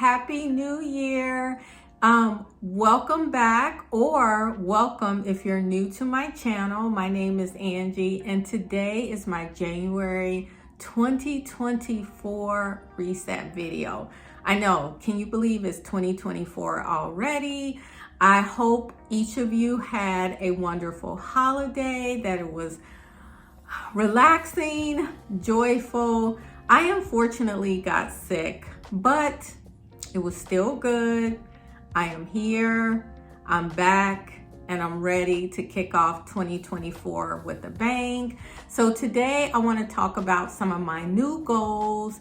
Happy New Year. Welcome back, or welcome if you're new to my channel. My name is Angie, and today is my January 2024 reset video. I know, can you believe it's 2024 already? I hope each of you had a wonderful holiday, that it was relaxing, joyful. I unfortunately got sick, but it was still good. I am here, I'm back, and I'm ready to kick off 2024 with a bang. So today I want to talk about some of my new goals,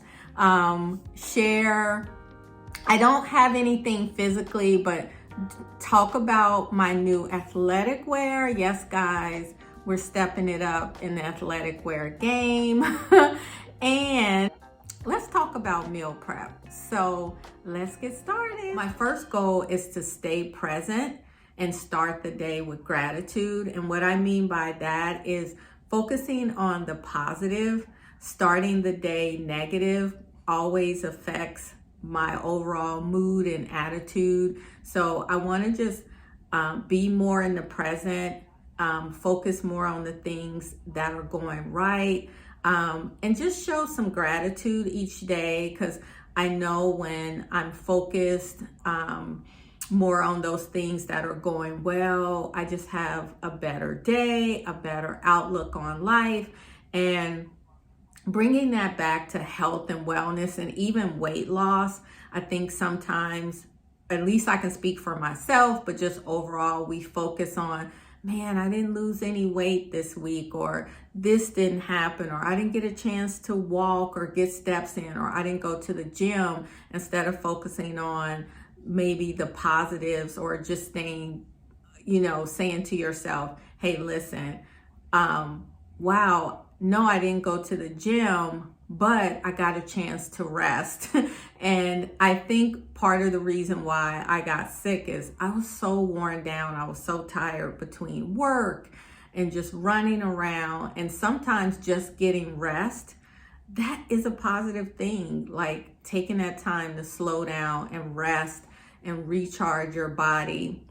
share. I don't have anything physically, but talk about my new athletic wear. Yes, guys, we're stepping it up in the athletic wear game. And let's talk about meal prep. So let's get started. My first goal is to stay present and start the day with gratitude. And what I mean by that is focusing on the positive. Starting the day negative always affects my overall mood and attitude. So I want to just be more in the present, focus more on the things that are going right, and just show some gratitude each day, because I know when I'm focused more on those things that are going well, I just have a better day, a better outlook on life. And bringing that back to health and wellness and even weight loss, I think sometimes, at least I can speak for myself, but just overall, we focus on, man, I didn't lose any weight this week, or this didn't happen, or I didn't get a chance to walk or get steps in, or I didn't go to the gym, instead of focusing on maybe the positives, or just staying, saying to yourself, hey, listen, wow, no, I didn't go to the gym, but I got a chance to rest. And I think part of the reason why I got sick is I was so worn down. I was so tired between work and just running around, and sometimes just getting rest. That is a positive thing, like taking that time to slow down and rest and recharge your body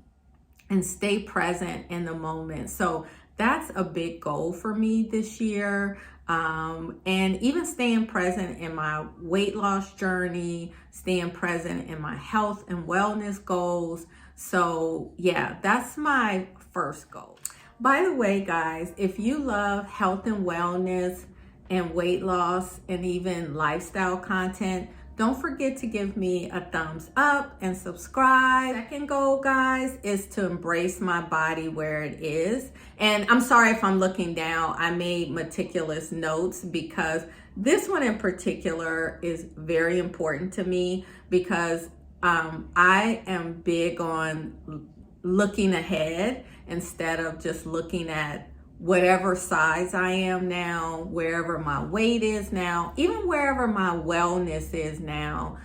and stay present in the moment. So that's a big goal for me this year. And even staying present in my weight loss journey, staying present in my health and wellness goals. So yeah, that's my first goal. By the way, guys, if you love health and wellness and weight loss and even lifestyle content, don't forget to give me a thumbs up and subscribe. Second goal, guys, is to embrace my body where it is. And I'm sorry if I'm looking down. I made meticulous notes because this one in particular is very important to me, because I am big on looking ahead instead of just looking at whatever size I am now, wherever my weight is now, even wherever my wellness is now.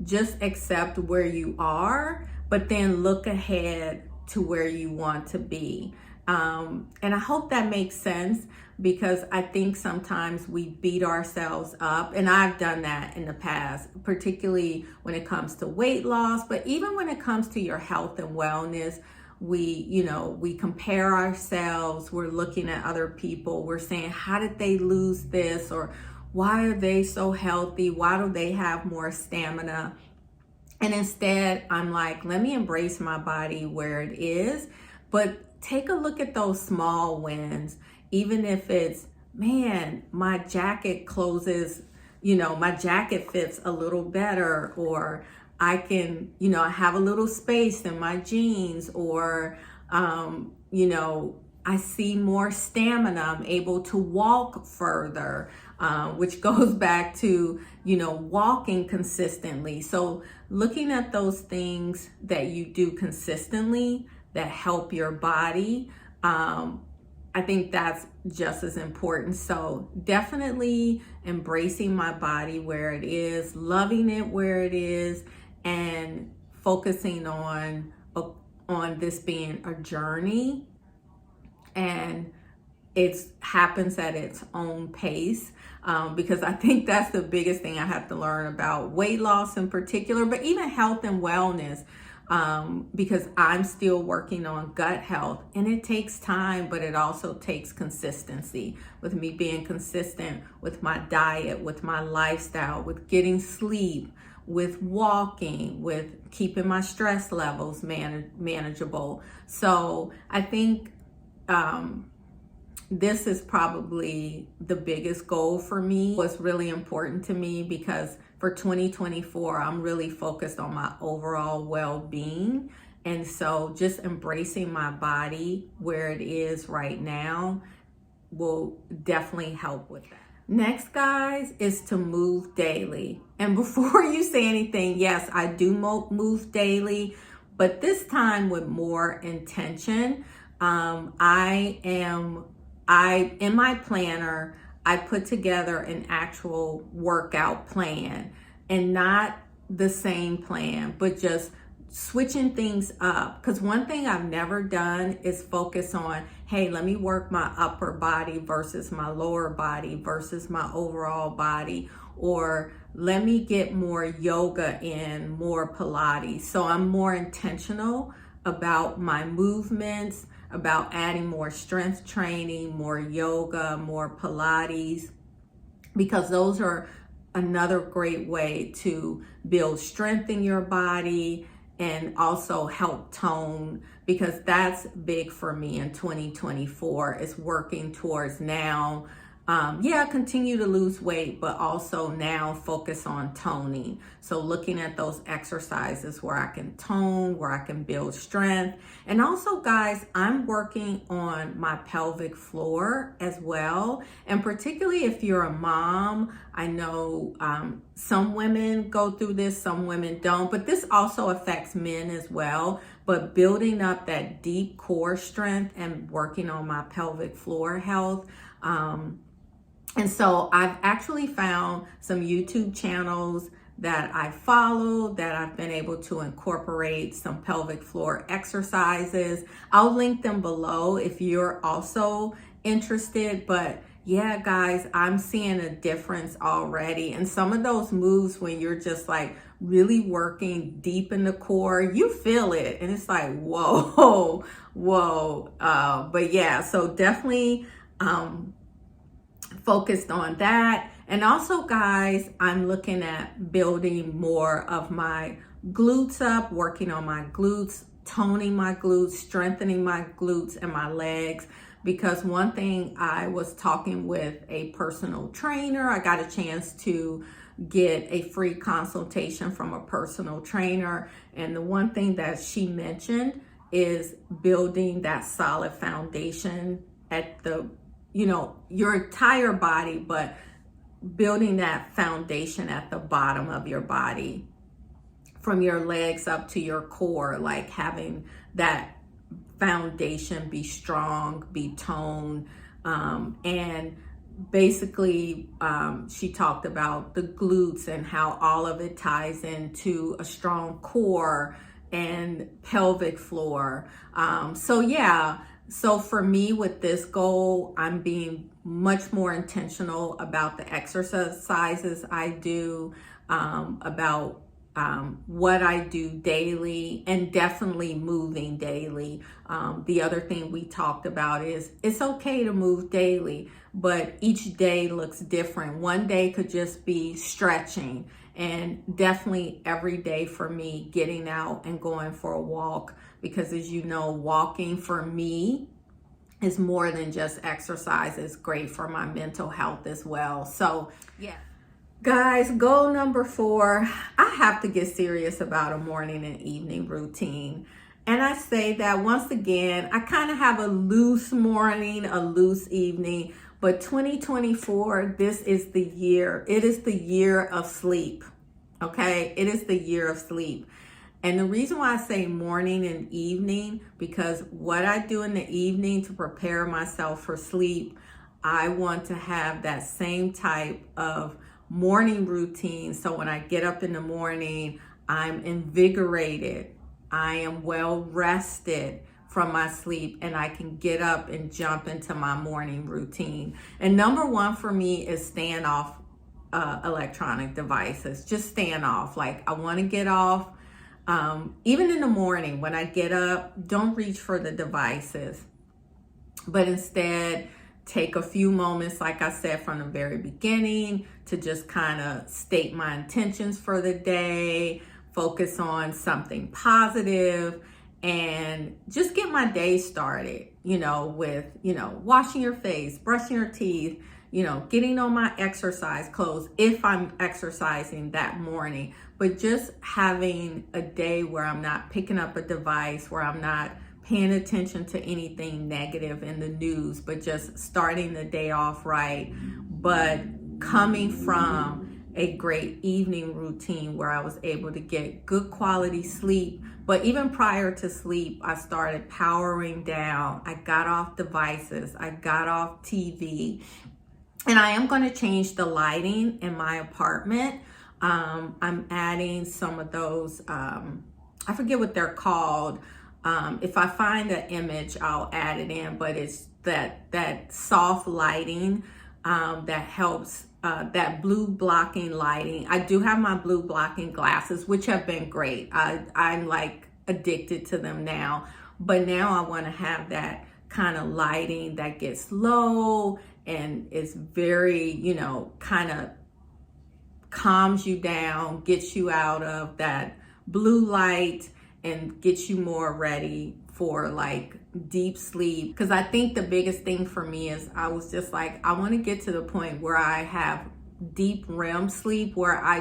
Just accept where you are, but then look ahead to where you want to be. And I hope that makes sense, because I think sometimes we beat ourselves up, and I've done that in the past, particularly when it comes to weight loss, but even when it comes to your health and wellness. We compare ourselves. We're looking at other people. We're saying, how did they lose this? Or why are they so healthy? Why do they have more stamina? And instead, I'm like, let me embrace my body where it is, but take a look at those small wins. Even if it's, man, my jacket closes, my jacket fits a little better, or I can, I have a little space in my jeans, or, I see more stamina. I'm able to walk further, which goes back to, walking consistently. So looking at those things that you do consistently that help your body, I think that's just as important. So definitely embracing my body where it is, loving it where it is, and focusing on this being a journey. And it happens at its own pace. Because I think that's the biggest thing I have to learn about weight loss in particular, but even health and wellness, because I'm still working on gut health, and it takes time, but it also takes consistency. With me being consistent with my diet, with my lifestyle, with getting sleep, with walking, with keeping my stress levels manageable. So I think this is probably the biggest goal for me. What's really important to me, because for 2024, I'm really focused on my overall well-being. And so just embracing my body where it is right now will definitely help with that. Next, guys, is to move daily. And before you say anything, yes, I do move daily, but this time with more intention. In my planner, I put together an actual workout plan, and not the same plan, but just switching things up. Because one thing I've never done is focus on, hey, let me work my upper body versus my lower body versus my overall body, or let me get more yoga in, more Pilates. So I'm more intentional about my movements, about adding more strength training, more yoga, more Pilates, because those are another great way to build strength in your body and also help tone, because that's big for me in 2024, is working towards now. Continue to lose weight, but also now focus on toning. So looking at those exercises where I can tone, where I can build strength. And also, guys, I'm working on my pelvic floor as well. And particularly if you're a mom, I know some women go through this, some women don't, but this also affects men as well. But building up that deep core strength and working on my pelvic floor health. And so I've actually found some YouTube channels that I follow that I've been able to incorporate some pelvic floor exercises. I'll link them below if you're also interested. But yeah, guys, I'm seeing a difference already. And some of those moves, when you're just like really working deep in the core, you feel it. And it's like, whoa, whoa. But yeah, so definitely, focused on that. And also, guys, I'm looking at building more of my glutes up, working on my glutes, toning my glutes, strengthening my glutes and my legs. Because one thing, I was talking with a personal trainer. I got a chance to get a free consultation from a personal trainer. And the one thing that she mentioned is building that solid foundation at the your entire body, but building that foundation at the bottom of your body, from your legs up to your core, like having that foundation be strong, be toned. And basically, she talked about the glutes and how all of it ties into a strong core and pelvic floor. So for me, with this goal, I'm being much more intentional about the exercises I do, about what I do daily, and definitely moving daily. The other thing we talked about is it's okay to move daily, but each day looks different. One day could just be stretching, and definitely every day for me, getting out and going for a walk. Because as you know, walking for me is more than just exercise. It's great for my mental health as well. So yeah. Guys, goal number 4, I have to get serious about a morning and evening routine. And I say that once again, I kind of have a loose morning, a loose evening, but 2024, this is the year. It is the year of sleep, okay? It is the year of sleep. And the reason why I say morning and evening, because what I do in the evening to prepare myself for sleep, I want to have that same type of morning routine. So when I get up in the morning, I'm invigorated. I am well rested from my sleep and I can get up and jump into my morning routine. And number one for me is staying off electronic devices. Just staying off. Like, I want to get off. Even in the morning when I get up, don't reach for the devices, but instead take a few moments, like I said from the very beginning, to just kind of state my intentions for the day, focus on something positive, and just get my day started, with, washing your face, brushing your teeth, getting on my exercise clothes if I'm exercising that morning, but just having a day where I'm not picking up a device, where I'm not paying attention to anything negative in the news, but just starting the day off right, but coming from a great evening routine where I was able to get good quality sleep. But even prior to sleep, I started powering down. I got off devices, I got off TV, and I am going to change the lighting in my apartment. I'm adding some of those, I forget what they're called. If I find an image, I'll add it in, but it's that soft lighting that helps, that blue blocking lighting. I do have my blue blocking glasses, which have been great. I'm like addicted to them now, but now I want to have that kind of lighting that gets low and is very, kind of calms you down, gets you out of that blue light, and gets you more ready for like deep sleep. Because I think the biggest thing for me is I was just like, I want to get to the point where I have deep REM sleep, where I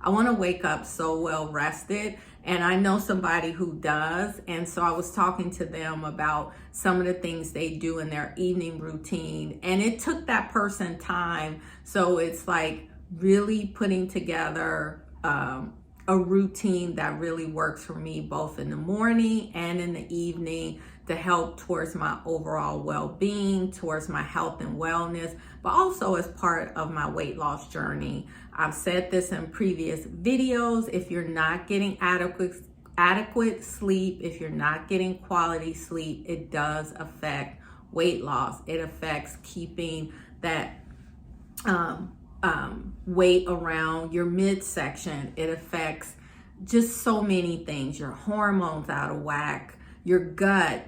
want to wake up so well rested. And I know somebody who does. And so I was talking to them about some of the things they do in their evening routine. And it took that person time. So it's like really putting together a routine that really works for me, both in the morning and in the evening, to help towards my overall well-being, towards my health and wellness, but also as part of my weight loss journey. I've said this in previous videos. If you're not getting adequate sleep, if you're not getting quality sleep, it does affect weight loss. It affects keeping that weight around your midsection. It affects just so many things, your hormones out of whack, your gut.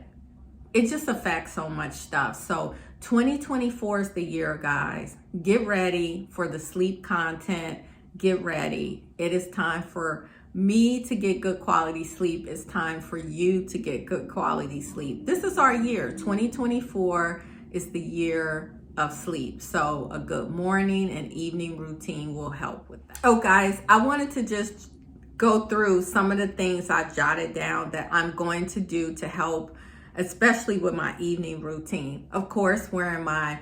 It just affects so much stuff. So 2024 is the year, guys. Get ready for the sleep content. Get ready. It is time for me to get good quality sleep. It's time for you to get good quality sleep. This is our year. 2024 is the year of sleep. So a good morning and evening routine will help with that. Oh, guys, I wanted to just go through some of the things I jotted down that I'm going to do to help, especially with my evening routine. Of course, wearing my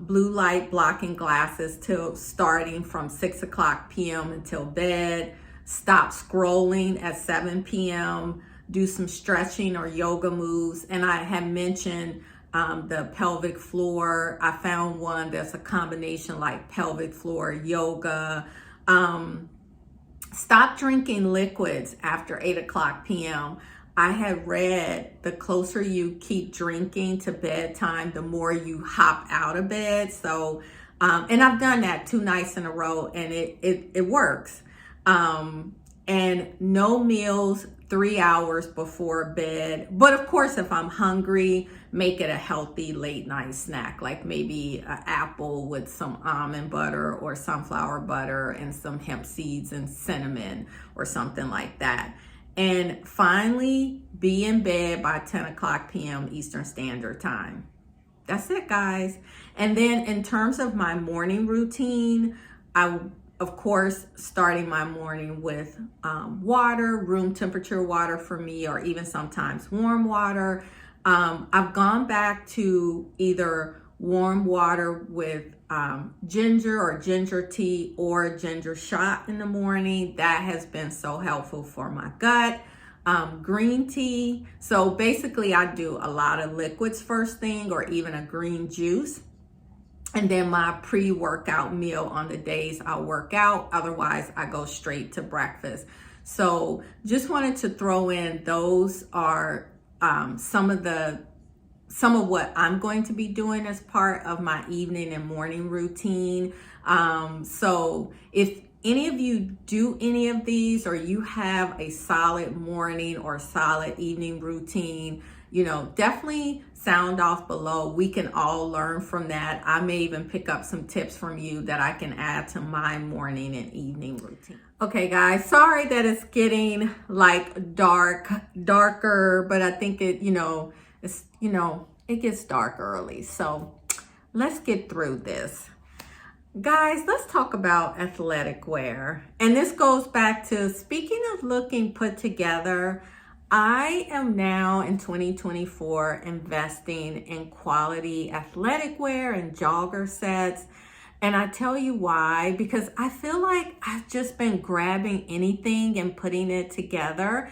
blue light blocking glasses till starting from 6 o'clock p.m. until bed. Stop scrolling at 7 p.m. Do some stretching or yoga moves. And I had mentioned the pelvic floor. I found one that's a combination like pelvic floor, yoga. Stop drinking liquids after 8 o'clock p.m. I had read the closer you keep drinking to bedtime, the more you hop out of bed. So, and I've done that 2 nights in a row, and it works. And no meals 3 hours before bed. But of course, if I'm hungry, make it a healthy late night snack, like maybe an apple with some almond butter or sunflower butter and some hemp seeds and cinnamon or something like that. And finally, be in bed by 10 o'clock p.m. Eastern Standard Time. That's it, guys. And then in terms of my morning routine, of course, starting my morning with water, room temperature water for me, or even sometimes warm water. I've gone back to either warm water with ginger or ginger tea or a ginger shot in the morning. That has been so helpful for my gut. Green tea. So basically I do a lot of liquids first thing, or even a green juice. And then my pre-workout meal on the days I work out. Otherwise, I go straight to breakfast. So just wanted to throw in, those are some of what I'm going to be doing as part of my evening and morning routine. So if any of you do any of these, or you have a solid morning or solid evening routine, definitely sound off below. We can all learn from that. I may even pick up some tips from you that I can add to my morning and evening routine. Okay, guys, sorry that it's getting like darker, but I think it gets dark early. So let's get through this. Guys, let's talk about athletic wear. And this goes back to, speaking of looking put together, I am now in 2024 investing in quality athletic wear and jogger sets. And I tell you why, because I feel like I've just been grabbing anything and putting it together.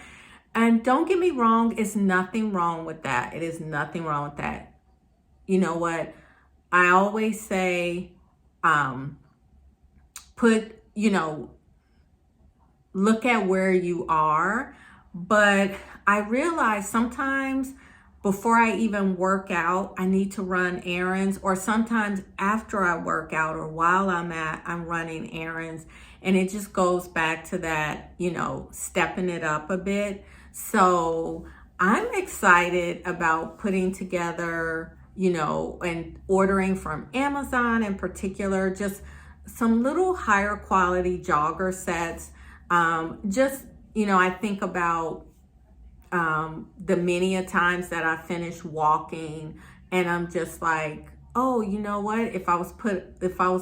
And don't get me wrong, it's nothing wrong with that. It is nothing wrong with that. You know what? I always say, look at where you are. But I realize sometimes before I even work out, I need to run errands, or sometimes after I work out or while I'm running errands. And it just goes back to that, stepping it up a bit. So I'm excited about putting together, and ordering from Amazon in particular, just some little higher quality jogger sets. I think about the many a times that I finish walking and I'm just like, oh, you know what? If I was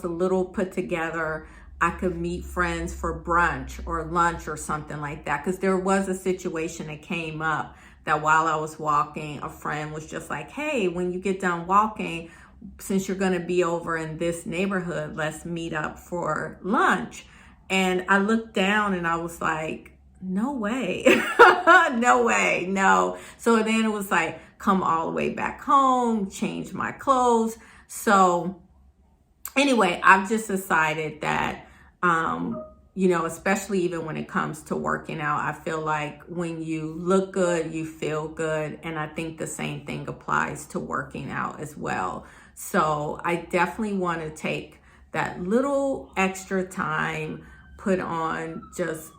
a little put together, I could meet friends for brunch or lunch or something like that. Because there was a situation that came up that while I was walking, a friend was just like, hey, when you get done walking, since you're going to be over in this neighborhood, let's meet up for lunch. And I looked down and I was like, no way, no way, no. So then it was like, come all the way back home, change my clothes. So anyway, I've just decided that, especially even when it comes to working out, I feel like when you look good, you feel good. And I think the same thing applies to working out as well. So I definitely want to take that little extra time, put on just,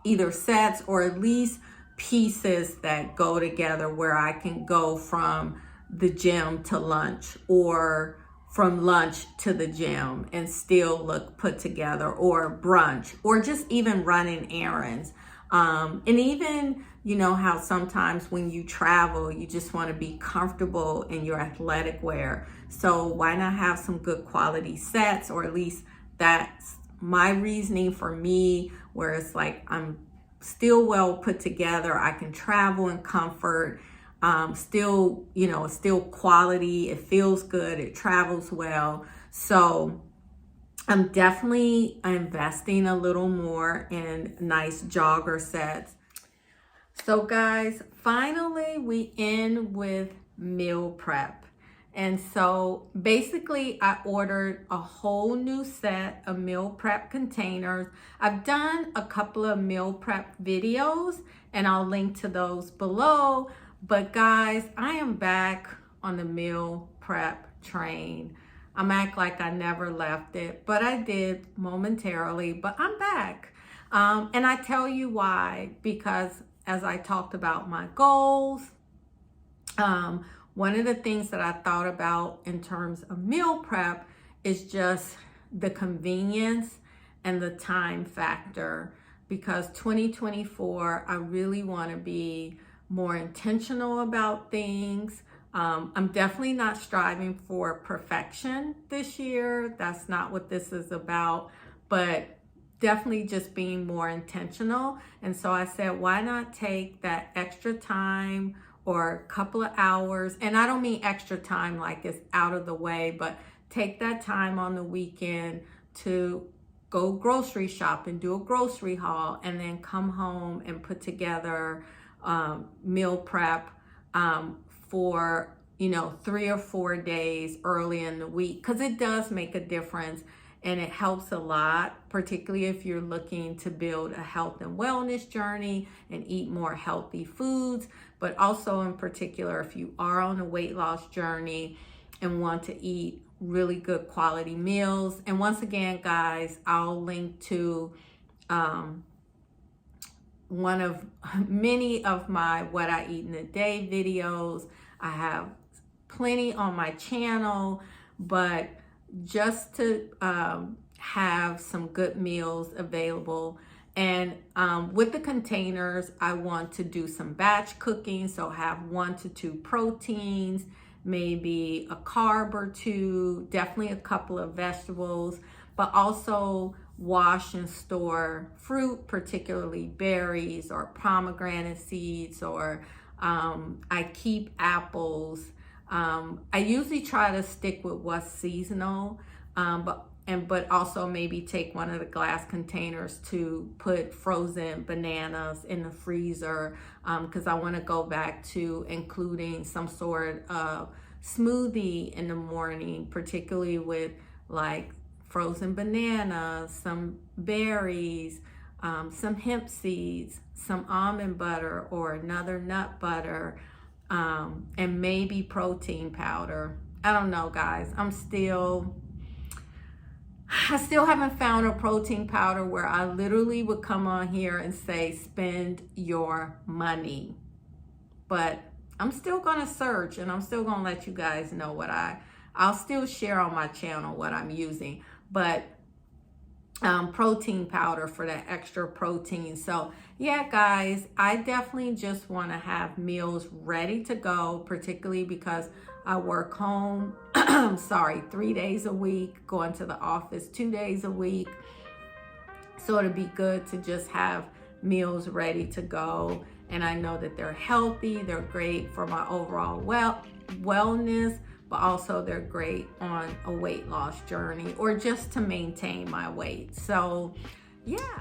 either sets or at least pieces that go together where I can go from the gym to lunch or from lunch to the gym and still look put together, or brunch, or just even running errands. And even, how sometimes when you travel, you just want to be comfortable in your athletic wear. So why not have some good quality sets, or at least that's my reasoning for me, where it's like I'm still well put together. I can travel in comfort. Still quality. It feels good. It travels well. So I'm definitely investing a little more in nice jogger sets. So guys, finally we end with meal prep. And so basically I ordered a whole new set of meal prep containers. I've done a couple of meal prep videos and I'll link to those below. But guys, I am back on the meal prep train. I'm act like I never left it, but I did momentarily, but I'm back. And I tell you why, because as I talked about my goals, one of the things that I thought about in terms of meal prep is just the convenience and the time factor, because 2024, I really want to be more intentional about things. I'm definitely not striving for perfection this year. That's not what this is about, but definitely just being more intentional. And so I said, why not take that extra time or a couple of hours? And I don't mean extra time like it's out of the way, but take that time on the weekend to go grocery shop and do a grocery haul, and then come home and put together meal prep for 3 or 4 days early in the week, because it does make a difference and it helps a lot. particularly if you're looking to build a health and wellness journey and eat more healthy foods, but also in particular if you are on a weight loss journey and want to eat really good quality meals. And once again, guys, I'll link to one of many of my what I eat in a day videos. I have plenty on my channel, but just to have some good meals available. And with the containers, I want to do some batch cooking, so have 1 to 2 proteins, maybe a carb or 2, definitely a couple of vegetables, but also wash and store fruit, particularly berries or pomegranate seeds, or I keep apples. I usually try to stick with what's seasonal, but also maybe take one of the glass containers to put frozen bananas in the freezer, because I want to go back to including some sort of smoothie in the morning, particularly with like frozen bananas, some berries, some hemp seeds, some almond butter or another nut butter, and maybe protein powder. I don't know, guys. I still haven't found a protein powder where I literally would come on here and say, spend your money. But I'm still gonna search, and I'm still gonna let you guys know what I'll still share on my channel what I'm using. But protein powder for that extra protein. So yeah, guys, I definitely just want to have meals ready to go, particularly because I work home 3 days a week, going to the office 2 days a week. So it'd be good to just have meals ready to go. And I know that they're healthy, they're great for my overall wellness, but also they're great on a weight loss journey or just to maintain my weight. So yeah.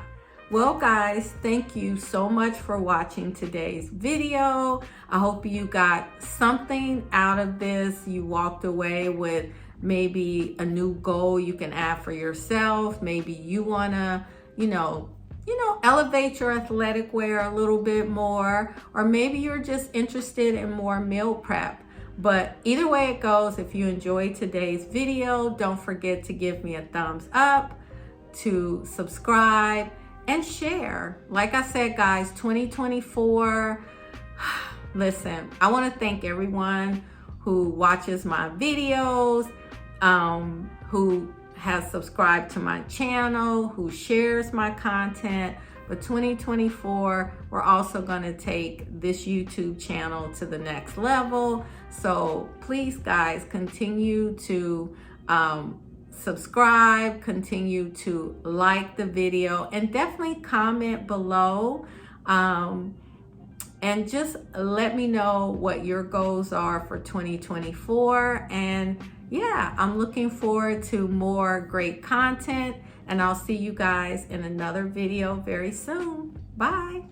Well, guys, thank you so much for watching today's video. I hope you got something out of this. You walked away with maybe a new goal you can add for yourself. Maybe you want to, elevate your athletic wear a little bit more, or maybe you're just interested in more meal prep. But either way it goes, if you enjoyed today's video, don't forget to give me a thumbs up, to subscribe, and share. Like I said, guys, 2024, listen, I want to thank everyone who watches my videos, who has subscribed to my channel, who shares my content. But 2024, we're also going to take this YouTube channel to the next level. So please, guys, continue to subscribe, continue to like the video, and definitely comment below. And just let me know what your goals are for 2024. And yeah, I'm looking forward to more great content, and I'll see you guys in another video very soon. Bye.